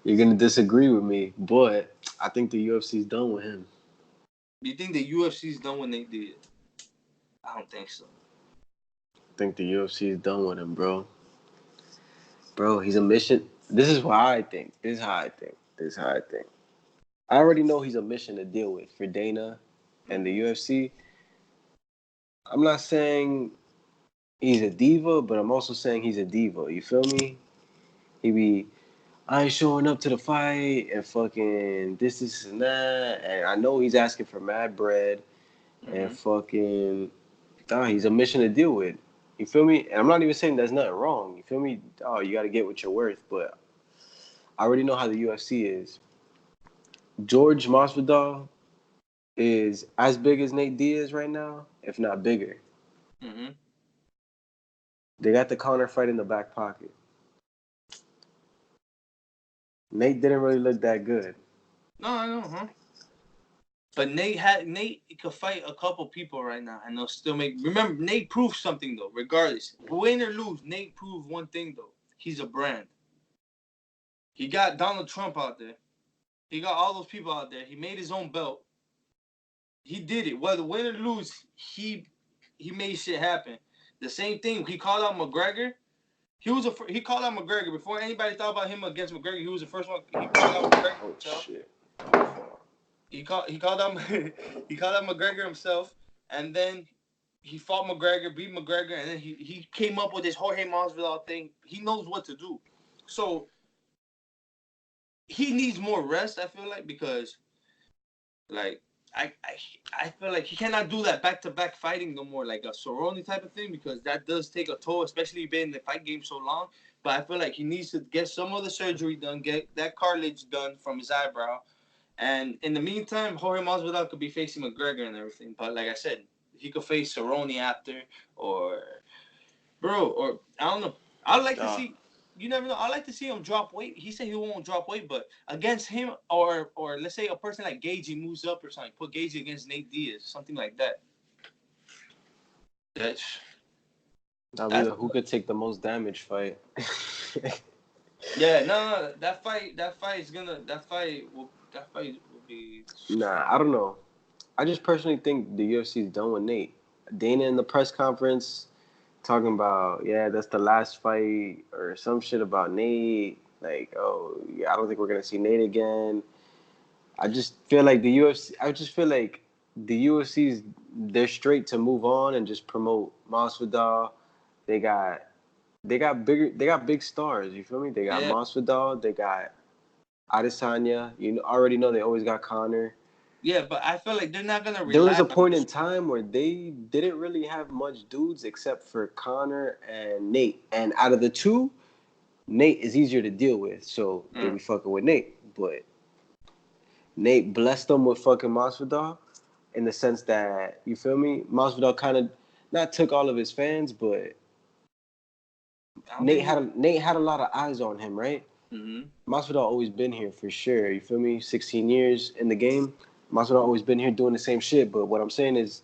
You're gonna disagree with me, but I think the UFC's done with him. Do you think the UFC's done what they did? I don't think so. I think the UFC's done with him, bro. Bro, he's a mission. This is why I think. This is how I think. This is how I think. I already know he's a mission to deal with for Dana and the UFC. I'm not saying he's a diva, but I'm also saying he's a diva. You feel me? He be, I ain't showing up to the fight and fucking this, and that. And I know he's asking for mad bread and fucking, he's a mission to deal with. You feel me? And I'm not even saying there's nothing wrong. You feel me? Oh, you got to get what you're worth. But I already know how the UFC is. George Masvidal is as big as Nate Diaz right now, if not bigger. Mm-hmm. They got the Conor fight in the back pocket. Nate didn't really look that good. No, I know, huh? But Nate could fight a couple people right now, and they'll still make. Remember, Nate proved something though. Regardless, win or lose, Nate proved one thing though. He's a brand. He got Donald Trump out there. He got all those people out there. He made his own belt. He did it. Whether win or lose, he made shit happen. The same thing. He called out McGregor. He called out McGregor before anybody thought about him against McGregor. He was the first one. He called out McGregor Oh himself. shit! He called out he called out McGregor himself, and then he fought McGregor, beat McGregor, and then he came up with this Jorge Masvidal thing. He knows what to do. So he needs more rest. I feel like because like I feel like he cannot do that back to back fighting no more, like a Cerrone type of thing, because that does take a toll, especially being in the fight game so long. But I feel like he needs to get some of the surgery done, get that cartilage done from his eyebrow, and in the meantime, Jorge Masvidal could be facing McGregor and everything. But like I said, he could face Cerrone after, or or I don't know. I'd like to see. You never know. I like to see him drop weight. He said he won't drop weight, but against him, or let's say a person like Gagey moves up or something, put Gagey against Nate Diaz, something like that. That's That'll be that's the who could take the most damage fight. yeah. No. That fight will be. Nah, I don't know. I just personally think the UFC's done with Nate. Dana in the press conference talking about, yeah, that's the last fight or some shit about Nate. Like, oh, yeah, I don't think we're gonna see Nate again. I just feel like the UFC. I just feel like the UFC's they're straight to move on and just promote Masvidal. They got they got big stars. You feel me? They got Yeah, Masvidal. They got Adesanya. Already know they always got Connor. yeah, but I feel like they're not gonna There was rely a on point this. in time where they didn't really have much dudes except for Connor and Nate. And out of the two, Nate is easier to deal with, so they be fucking with Nate. But Nate blessed them with fucking Masvidal in the sense that, you feel me? Masvidal kind of not took all of his fans, but I don't think he. Nate had a lot of eyes on him, right? Mm-hmm. Masvidal always been here for sure. You feel me? 16 years in the game. Masvidal always been here doing the same shit. But what I'm saying is,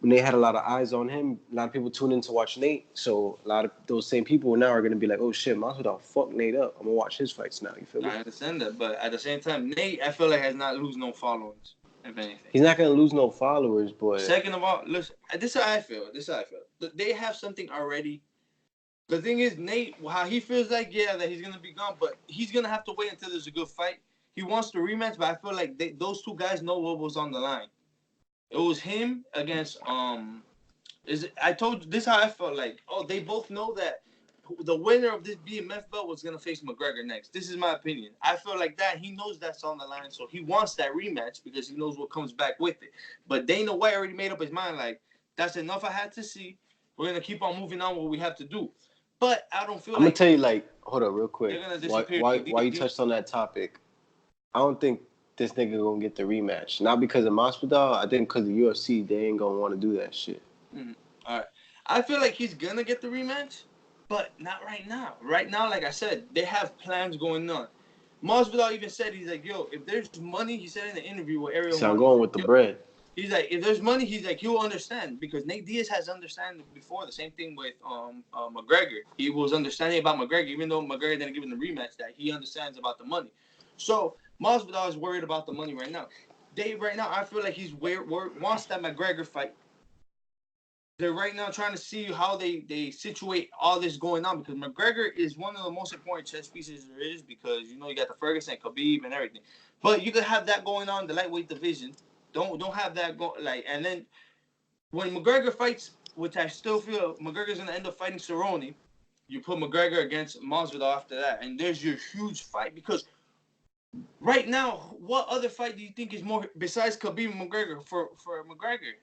Nate had a lot of eyes on him. A lot of people tuned in to watch Nate. So a lot of those same people now are gonna be like, oh shit, Masvidal fuck Nate up. I'm gonna watch his fights now. You feel me? I understand that, but at the same time, Nate, I feel like has not lose no followings, if anything. He's not gonna lose no followers, but Second of all, listen, this is how I feel. This is how I feel. They have something already. The thing is, Nate, how he feels like, yeah, that he's gonna be gone, but he's gonna have to wait until there's a good fight. He wants the rematch, but I feel like those two guys know what was on the line. It was him against Is it, I told you this is how I felt like. Oh, they both know that the winner of this BMF belt was gonna face McGregor next. This is my opinion. I feel like that he knows that's on the line, so he wants that rematch because he knows what comes back with it. But Dana White already made up his mind. Like that's enough. I had to see. We're gonna keep on moving on what we have to do. But I don't feel I'm gonna like tell you, like, hold up real they're quick. gonna Why disappear. why why you touched on that topic? I don't think this nigga gonna get the rematch. Not because of Masvidal. I think because of UFC, they ain't gonna want to do that shit. Mhm. All right. I feel like he's gonna get the rematch, but not right now. Right now, like I said, they have plans going on. Masvidal even said he's like, yo, if there's money, he said in the interview with Ariel So I'm Helwani, he's going like, with the yo, bread. He's like, if there's money, he's like, he'll understand because Nate Diaz has understanding before. The same thing with McGregor. He was understanding about McGregor, even though McGregor didn't give him the rematch. That he understands about the money. So Masvidal is worried about the money right now. Dave, right now, I feel like he's wants that McGregor fight. They're right now trying to see how they situate all this going on because McGregor is one of the most important chess pieces there is because you know you got the Ferguson, Khabib, and everything. But you could have that going on in the lightweight division. Don't have that go like and then when McGregor fights, which I still feel McGregor's gonna end up fighting Cerrone, you put McGregor against Masvidal after that, and there's your huge fight because right now, what other fight do you think is more besides Khabib and McGregor for McGregor?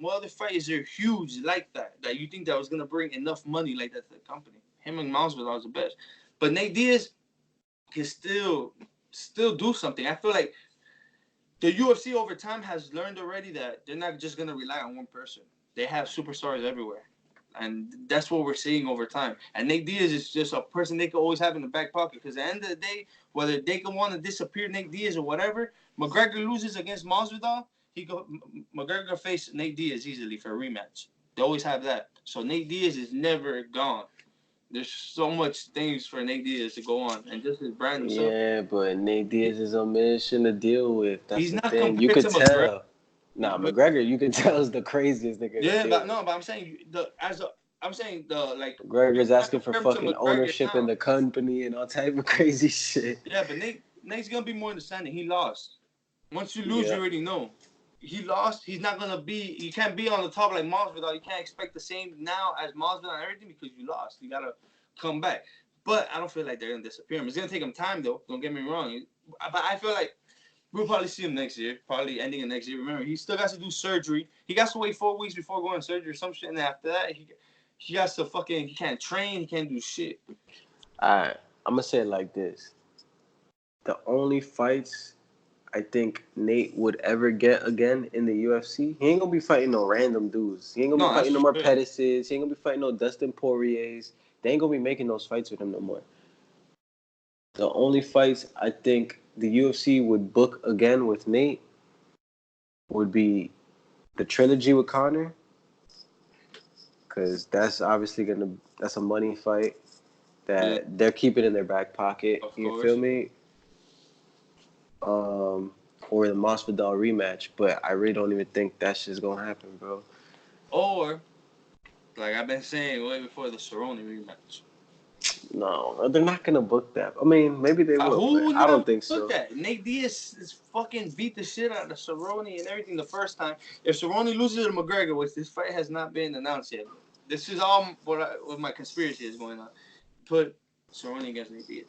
What other fight is there huge like that you think that was gonna bring enough money like that to the company? Him and Masvidal was the best, but Nate Diaz can still do something. I feel like the UFC over time has learned already that they're not just gonna rely on one person. They have superstars everywhere, and that's what we're seeing over time. And Nate Diaz is just a person they can always have in the back pocket because at the end of the day, whether they can want to disappear Nate Diaz or whatever, McGregor loses against Masvidal, McGregor can face Nate Diaz easily for a rematch. They always have that. So Nate Diaz is never gone. There's so much things for Nate Diaz to go on, and just his brand himself. Yeah, but Nate Diaz is a mission to deal with. That's He's the not thing. You compared could to McGregor. tell. Nah, McGregor, you could tell is the craziest nigga to Yeah, deal but with. no, but I'm saying I'm saying the like you McGregor's cannot asking for compare him to fucking McGregor ownership in now. the company and all type of crazy shit. Yeah, but Nate's gonna be more understanding. He lost. Once you lose, Yeah. you already know. He lost. He's not gonna be. You can't be on the top like Masvidal. You can't expect the same now as Masvidal and everything because you lost. You gotta come back. But I don't feel like they're gonna disappear. It's gonna take him time though. Don't get me wrong. But I feel like we'll probably see him next year. Probably ending of next year. Remember, he still got to do surgery. He got to wait 4 weeks before going to surgery or some shit. And after that, he got to fucking. He can't train. He can't do shit. Alright. I'm gonna say it like this. The only fights I think Nate would ever get again in the UFC, he ain't gonna be fighting no random dudes. He ain't gonna be No, that's fighting no for more sure. Pettises. He ain't gonna be fighting no Dustin Poiriers. They ain't gonna be making those fights with him no more. The only fights I think the UFC would book again with Nate would be the trilogy with Connor, because that's obviously that's a money fight Yeah, that they're keeping in their back pocket. of You feel course. me? Or the Masvidal rematch, but I really don't even think that shit's gonna happen, bro. Or like I've been saying way before the Cerrone rematch. No, they're not gonna book that. I mean, maybe they will, Who but would I not don't think look so. at Nate Diaz is fucking beat the shit out of Cerrone and everything the first time. If Cerrone loses to McGregor, which this fight has not been announced yet, this is all what my conspiracy is going on. Put Cerrone against Nate Diaz.